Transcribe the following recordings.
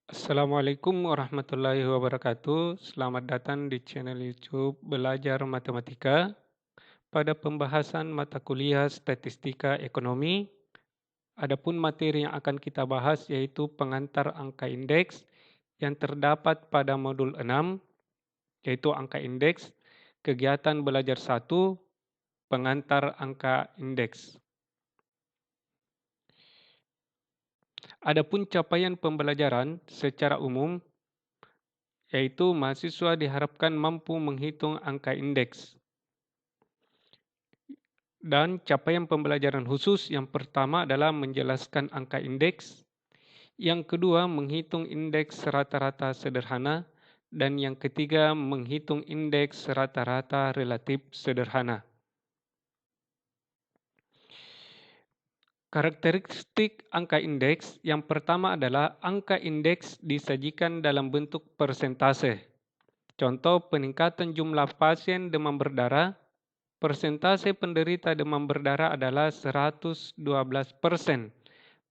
Assalamualaikum warahmatullahi wabarakatuh. Selamat datang di channel YouTube Belajar Matematika. Pada pembahasan mata kuliah Statistika Ekonomi, adapun materi yang akan kita bahas yaitu pengantar angka indeks yang terdapat pada modul 6, yaitu angka indeks, kegiatan belajar 1, pengantar angka indeks. Adapun capaian pembelajaran secara umum, yaitu mahasiswa diharapkan mampu menghitung angka indeks. Dan capaian pembelajaran khusus yang pertama adalah menjelaskan angka indeks, yang kedua menghitung indeks rata-rata sederhana, dan yang ketiga menghitung indeks rata-rata relatif sederhana. Karakteristik angka indeks yang pertama adalah angka indeks disajikan dalam bentuk persentase. Contoh peningkatan jumlah pasien demam berdarah, persentase penderita demam berdarah adalah 112%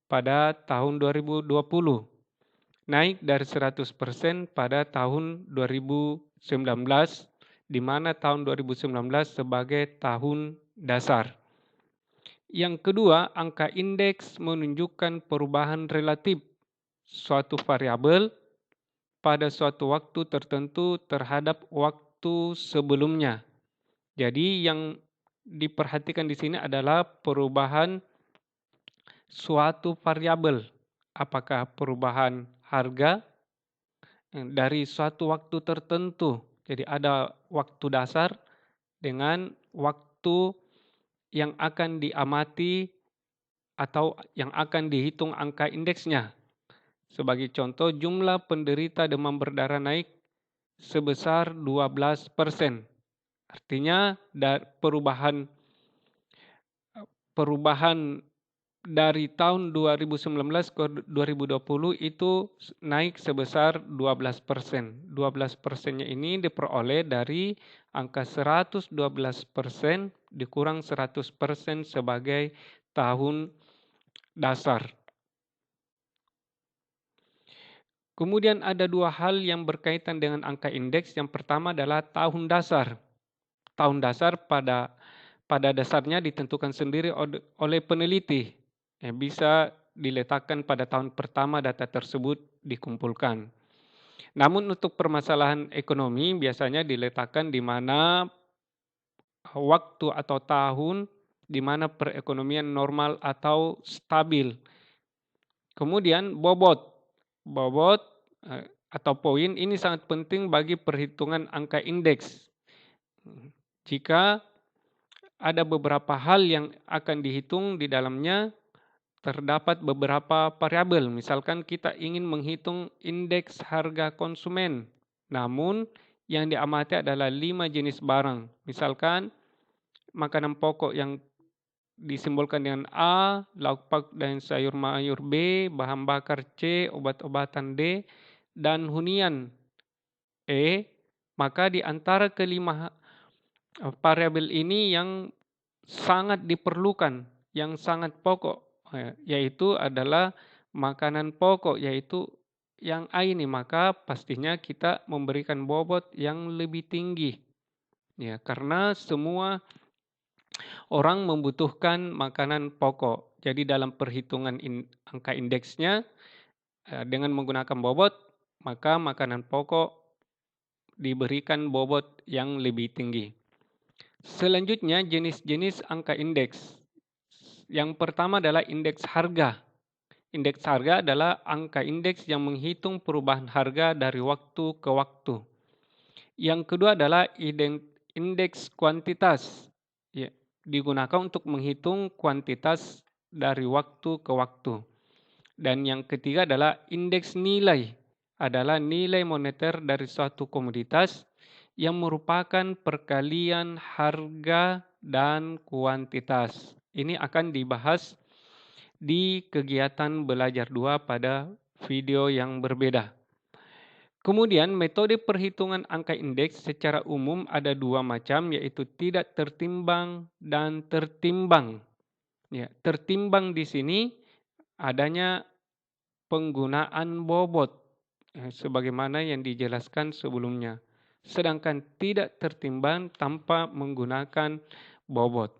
pada tahun 2020, naik dari 100% pada tahun 2019, di mana tahun 2019 sebagai tahun dasar. Yang kedua, angka indeks menunjukkan perubahan relatif suatu variabel pada suatu waktu tertentu terhadap waktu sebelumnya. Jadi yang diperhatikan di sini adalah perubahan suatu variabel. Apakah perubahan harga dari suatu waktu tertentu. Jadi ada waktu dasar dengan waktu yang akan diamati atau yang akan dihitung angka indeksnya. Sebagai contoh, jumlah penderita demam berdarah naik sebesar 12%. Artinya perubahan dari tahun 2019 ke 2020 itu naik sebesar 12%. 12%-nya ini diperoleh dari angka 112% dikurang 100% sebagai tahun dasar. Kemudian ada dua hal yang berkaitan dengan angka indeks. Yang pertama adalah tahun dasar. Tahun dasar pada dasarnya ditentukan sendiri oleh peneliti. Bisa diletakkan pada tahun pertama data tersebut dikumpulkan. Namun untuk permasalahan ekonomi biasanya diletakkan di mana waktu atau tahun di mana perekonomian normal atau stabil. Kemudian bobot atau poin ini sangat penting bagi perhitungan angka indeks. Jika ada beberapa hal yang akan dihitung di dalamnya, terdapat beberapa variabel. Misalkan kita ingin menghitung indeks harga konsumen, namun yang diamati adalah 5 jenis barang. Misalkan makanan pokok yang disimbolkan dengan A, lauk pauk dan sayur mayur B, bahan bakar C, obat-obatan D, dan hunian E, maka di antara kelima variabel ini yang sangat diperlukan, yang sangat pokok, yaitu adalah makanan pokok, yaitu yang A ini, maka pastinya kita memberikan bobot yang lebih tinggi. Ya, karena semua orang membutuhkan makanan pokok. Jadi dalam perhitungan angka indeksnya dengan menggunakan bobot, maka makanan pokok diberikan bobot yang lebih tinggi. Selanjutnya jenis-jenis angka indeks. Yang pertama adalah indeks harga. Indeks harga adalah angka indeks yang menghitung perubahan harga dari waktu ke waktu. Yang kedua adalah indeks kuantitas. Ya, digunakan untuk menghitung kuantitas dari waktu ke waktu. Dan yang ketiga adalah indeks nilai. Adalah nilai moneter dari suatu komoditas yang merupakan perkalian harga dan kuantitas. Ini akan dibahas di kegiatan belajar 2 pada video yang berbeda. Kemudian metode perhitungan angka indeks secara umum ada dua macam, yaitu tidak tertimbang dan tertimbang. Ya, tertimbang di sini adanya penggunaan bobot. sebagaimana yang dijelaskan sebelumnya. Sedangkan tidak tertimbang tanpa menggunakan bobot.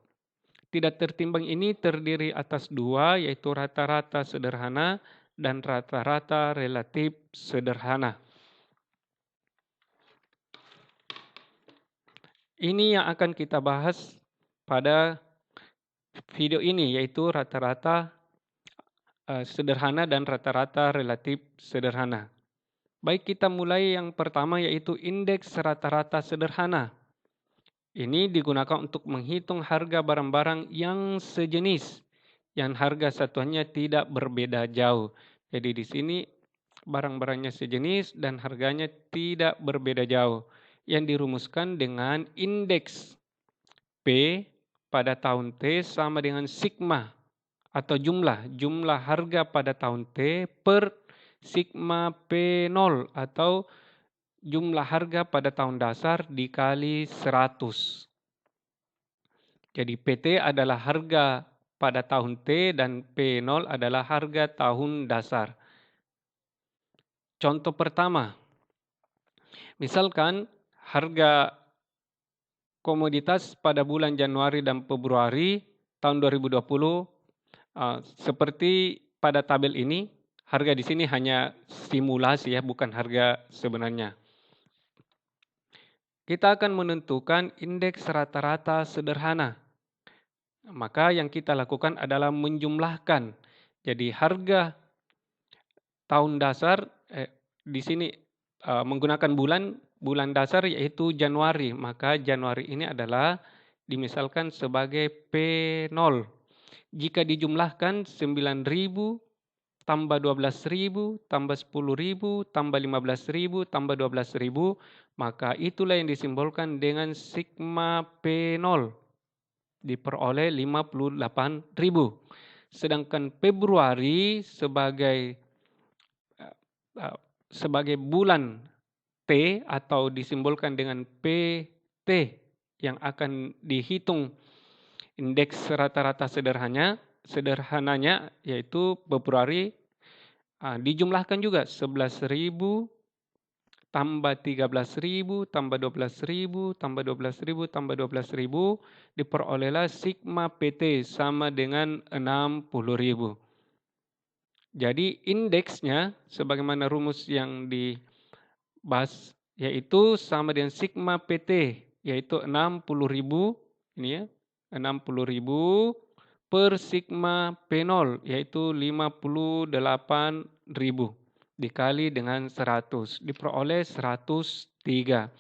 Tidak tertimbang ini terdiri atas dua, yaitu rata-rata sederhana dan rata-rata relatif sederhana. Ini yang akan kita bahas pada video ini, yaitu rata-rata sederhana dan rata-rata relatif sederhana. Baik, kita mulai yang pertama, yaitu indeks rata-rata sederhana. Ini digunakan untuk menghitung harga barang-barang yang sejenis, yang harga satuannya tidak berbeda jauh. Jadi di sini barang-barangnya sejenis dan harganya tidak berbeda jauh, yang dirumuskan dengan indeks P pada tahun T sama dengan sigma atau jumlah harga pada tahun T per sigma P0 atau jumlah harga pada tahun dasar dikali 100. Jadi PT adalah harga pada tahun T dan P0 adalah harga tahun dasar. Contoh pertama, misalkan harga komoditas pada bulan Januari dan Februari tahun 2020 seperti pada tabel ini, harga di sini hanya simulasi ya, bukan harga sebenarnya. Kita akan menentukan indeks rata-rata sederhana. Maka yang kita lakukan adalah menjumlahkan. Jadi harga tahun dasar di sini menggunakan bulan dasar yaitu Januari. Maka Januari ini adalah dimisalkan sebagai P0. Jika dijumlahkan 9.000 tambah 12.000 tambah 10.000 tambah 15.000 tambah 12.000, maka itulah yang disimbolkan dengan sigma P0 diperoleh 58.000. Sedangkan Februari sebagai bulan T atau disimbolkan dengan PT yang akan dihitung indeks rata-rata sederhananya yaitu Februari dijumlahkan juga 11.000 tambah 13.000 tambah 12.000 tambah 12.000 tambah 12.000 diperolehlah sigma PT sama dengan 60.000. Jadi indeksnya sebagaimana rumus yang dibahas yaitu sama dengan sigma PT yaitu 60.000 ini ya. 60.000 per sigma P0 yaitu 58.000 dikali dengan 100 diperoleh 103.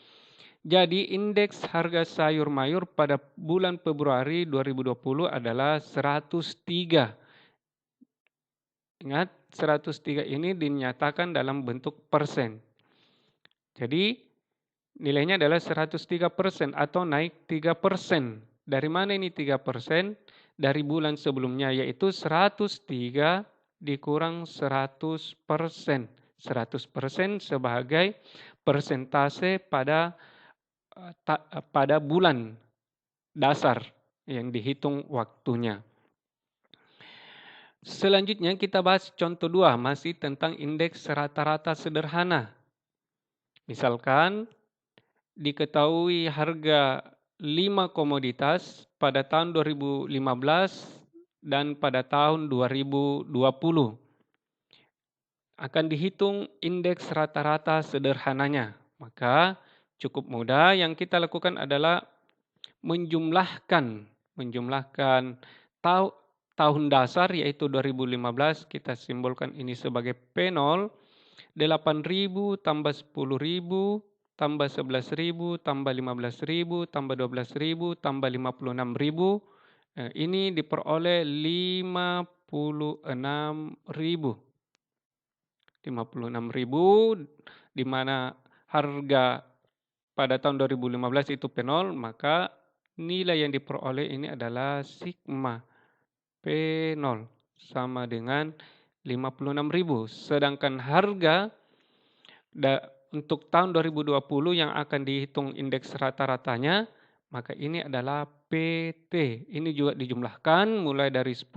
Jadi indeks harga sayur mayur pada bulan Februari 2020 adalah 103. Ingat 103 ini dinyatakan dalam bentuk persen. Jadi nilainya adalah 103% atau naik 3%. Dari mana ini 3%? Dari bulan sebelumnya yaitu 103 dikurang 100%. 100% sebagai persentase pada bulan dasar yang dihitung waktunya. Selanjutnya kita bahas contoh 2 masih tentang indeks rata-rata sederhana. Misalkan diketahui harga 5 komoditas pada tahun 2015 dan pada tahun 2020. Akan dihitung indeks rata-rata sederhananya. Maka cukup mudah, yang kita lakukan adalah menjumlahkan tahun dasar yaitu 2015, kita simbolkan ini sebagai P0, 8.000 tambah 10.000 tambah 11.000 tambah 15.000 tambah 12.000 tambah 56.000, ini diperoleh 56.000. 56.000 di mana harga pada tahun 2015 itu P0, maka nilai yang diperoleh ini adalah sigma P0 sama dengan 56.000. Sedangkan harga untuk tahun 2020 yang akan dihitung indeks rata-ratanya, maka ini adalah PT. Ini juga dijumlahkan mulai dari 10.000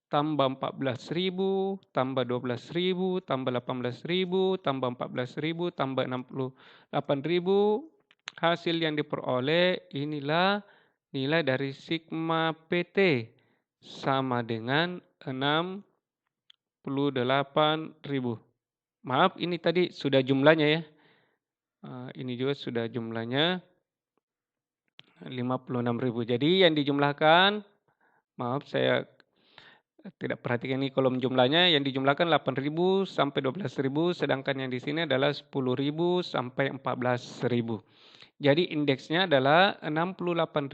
tambah 14.000, tambah 12.000, tambah 18.000, tambah 14.000, tambah 68.000. Hasil yang diperoleh inilah nilai dari sigma PT sama dengan 68.000. Maaf, ini tadi sudah jumlahnya ya. Ini juga sudah jumlahnya 56.000. Jadi yang dijumlahkan, maaf saya tidak perhatikan ini kolom jumlahnya, yang dijumlahkan 8.000 sampai 12.000, sedangkan yang di sini adalah 10.000 sampai 14.000. Jadi indeksnya adalah 68.000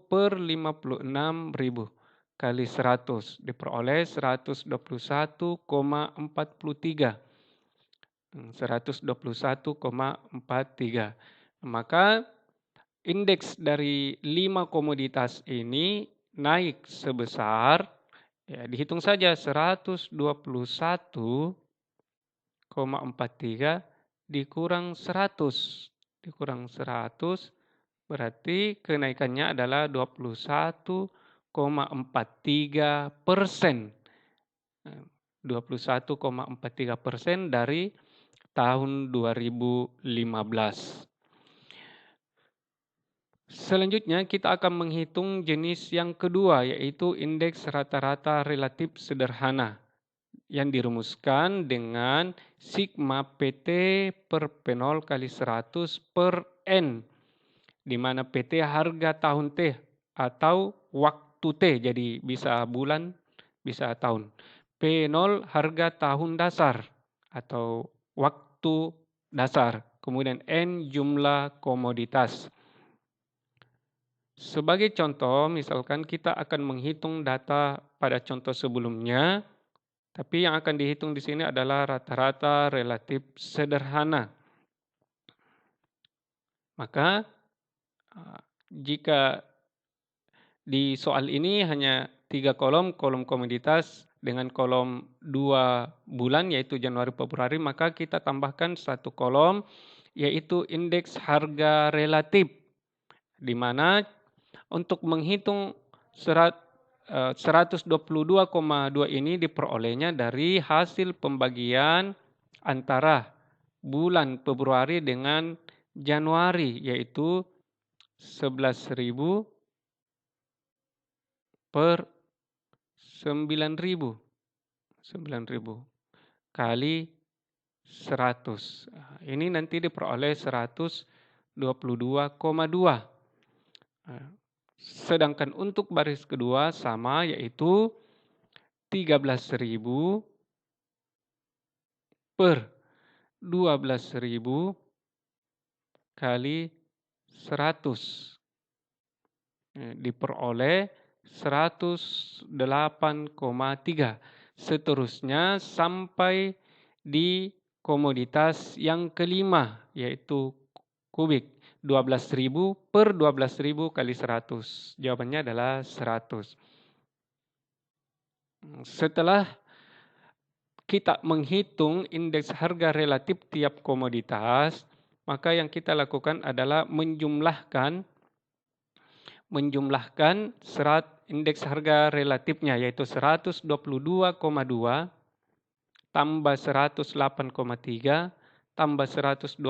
per 56.000 kali 100 diperoleh 121,43. 121,43. Maka indeks dari 5 komoditas ini naik sebesar, ya dihitung saja 121,43 dikurang 100. Dikurang 100 berarti kenaikannya adalah 21,43%. 21,43% dari tahun 2015. Selanjutnya kita akan menghitung jenis yang kedua, yaitu indeks rata-rata relatif sederhana yang dirumuskan dengan sigma PT per P0 kali 100 per N, di mana PT harga tahun T atau waktu T, jadi bisa bulan, bisa tahun. P0 harga tahun dasar atau waktu dasar. Kemudian N jumlah komoditas. Sebagai contoh, misalkan kita akan menghitung data pada contoh sebelumnya, tapi yang akan dihitung di sini adalah rata-rata relatif sederhana. Maka jika di soal ini hanya 3 kolom komoditas dengan kolom 2 bulan yaitu Januari Februari, maka kita tambahkan 1 kolom yaitu indeks harga relatif, di mana untuk menghitung 122,2 ini diperolehnya dari hasil pembagian antara bulan Februari dengan Januari, yaitu 11.000 per 9.000. 9.000 kali 100. Ini nanti diperoleh 122,2. Sedangkan untuk baris kedua sama, yaitu 13.000 per 12.000 kali 100. Diperoleh 108,3. Seterusnya sampai di komoditas yang kelima, yaitu kubik. 12.000 per 12.000 kali 100. Jawabannya adalah 100. Setelah kita menghitung indeks harga relatif tiap komoditas, maka yang kita lakukan adalah menjumlahkan indeks harga relatifnya, yaitu 122,2 tambah 108,3 tambah 120,0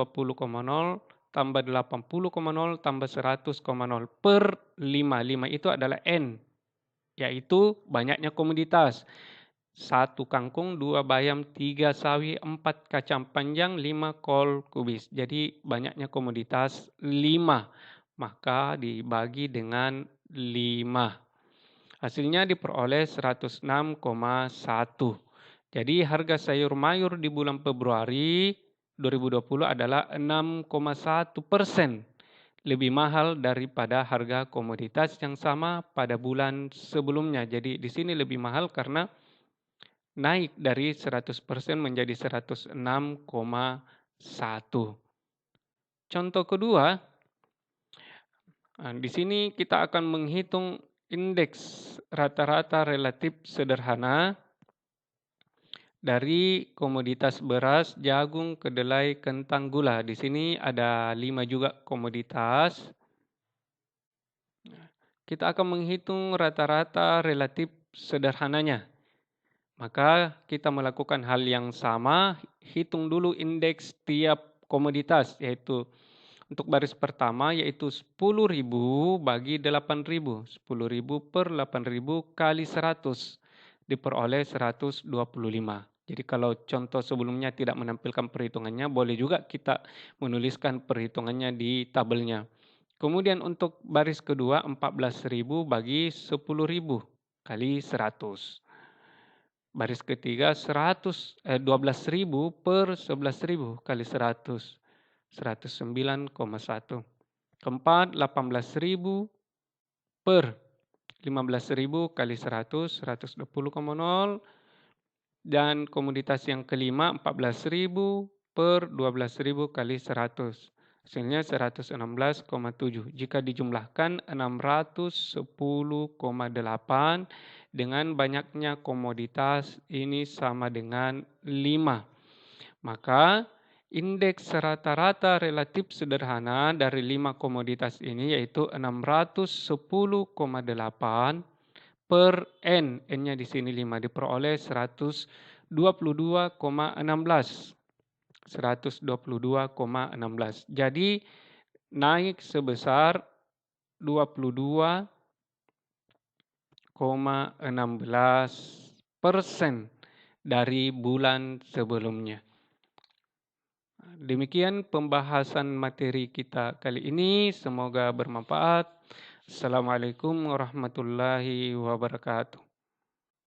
tambah 80,0 tambah 100,0 per 5. 5 itu adalah N, yaitu banyaknya komoditas. 1 kangkung, 2 bayam, 3 sawi, 4 kacang panjang, 5 kol kubis. Jadi banyaknya komoditas 5. Maka dibagi dengan 5. Hasilnya diperoleh 106,1. Jadi harga sayur mayur di bulan Februari 2020 adalah 6,1% lebih mahal daripada harga komoditas yang sama pada bulan sebelumnya. Jadi di sini lebih mahal karena naik dari 100% menjadi 106,1. Contoh kedua, di sini kita akan menghitung indeks rata-rata relatif sederhana dari komoditas beras, jagung, kedelai, kentang, gula. Di sini ada 5 juga komoditas. Kita akan menghitung rata-rata relatif sederhananya, Maka kita melakukan hal yang sama, hitung dulu indeks tiap komoditas, yaitu untuk baris pertama yaitu 10.000 bagi 8.000. 10.000 per 8.000 kali 100 diperoleh 125. Jadi kalau contoh sebelumnya tidak menampilkan perhitungannya, boleh juga kita menuliskan perhitungannya di tabelnya. Kemudian untuk baris kedua 14.000 bagi 10.000 kali 100. Baris ketiga 12.000 per 11.000 kali 100. 109,1. Keempat 18.000 per 15.000 kali 100. 120,0. Dan komoditas yang kelima 14.000 per 12.000 kali 100. Hasilnya 116,7. Jika dijumlahkan 610,8 dengan banyaknya komoditas ini sama dengan 5. Maka indeks rata-rata relatif sederhana dari 5 komoditas ini yaitu 610,8 per N. N-nya di sini 5 diperoleh 122,16. 122,16. Jadi naik sebesar 22,16% dari bulan sebelumnya. Demikian pembahasan materi kita kali ini. Semoga bermanfaat. Assalamualaikum warahmatullahi wabarakatuh.